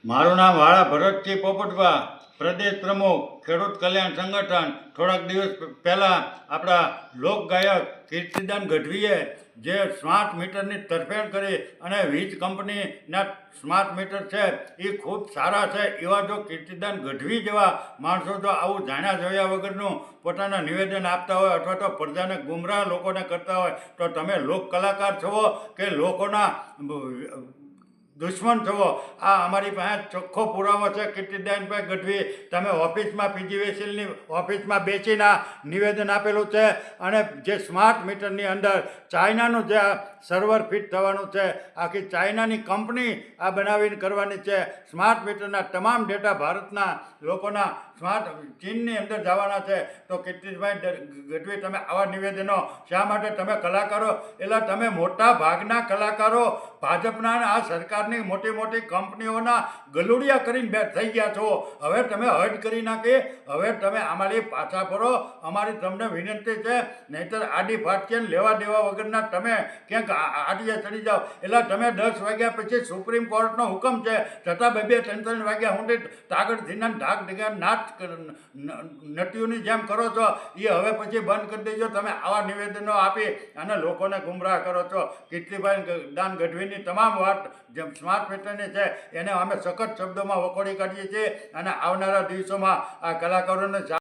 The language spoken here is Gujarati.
મારું નામ વાળા ભરતસિંહ પોપટભા, પ્રદેશ પ્રમુખ ખેડૂત કલ્યાણ સંગઠન. થોડાક દિવસ પહેલાં આપણા લોકગાયક કીર્તિદાન ગઢવીએ જે સ્માર્ટ મીટરની તરફેણ કરી અને વીજ કંપનીના સ્માર્ટ મીટર છે એ ખૂબ સારા છે, એવા જો કીર્તિદાન ગઢવી જેવા માણસો જો આવું જાણ્યા જોયા વગરનું પોતાના નિવેદન આપતા હોય અથવા તો પ્રજાને ગુમરાહ લોકોને કરતા હોય તો તમે લોક કલાકાર છો કે લોકોના દુશ્મન છો? આ અમારી પાસે ચોખ્ખો પુરાવો છે. કીર્તિદાનભાઈ ગઢવી, તમે ઓફિસમાં પીજીવીસીએલની ઓફિસમાં બેસીને નિવેદન આપેલું છે અને જે સ્માર્ટ મીટરની અંદર ચાઇનાનું જે સર્વર ફિટ થવાનું છે, આખી ચાઇનાની કંપની આ બનાવીને કરવાની છે. સ્માર્ટ મીટરના તમામ ડેટા ભારતના લોકોના સ્માર્ટ ચીનની અંદર જવાના છે. તો કીર્તિભાઈ ગઢવી, તમે આવા નિવેદનો શા માટે? તમે કલાકારો, એટલે તમે મોટા ભાગના કલાકારો ભાજપના આ સરકારની મોટી મોટી કંપનીઓના ગલુડિયા કરીને થઈ ગયા છો. હવે તમે હદ કરી નાખી. હવે તમે અમારી પાછા ફરો, અમારી તમને વિનંતી છે. નહીંતર આડી ફાટકે લેવા દેવા વગરના તમે ક્યાંક આડીએ ચડી જાઓ. એટલે તમે 10 વાગ્યા પછી સુપ્રીમ કોર્ટનો હુકમ છે છતાં 2-3 વાગ્યા સુધી તાગડથી ઢાક ઢગા નાચ નટીઓની જેમ કરો છો. એ હવે પછી બંધ કરી દેજો. તમે આવા નિવેદનો આપી અને લોકોને ગુમરાહ કરો છો. કીર્તિભાઈ દાન ગઢવીની તમામ વાત જેમ સ્માર્ટ મીટરની છે એને અમે સખત શબ્દોમાં વખોડી કાઢીએ છીએ અને આવનારા દિવસોમાં આ કલાકારોને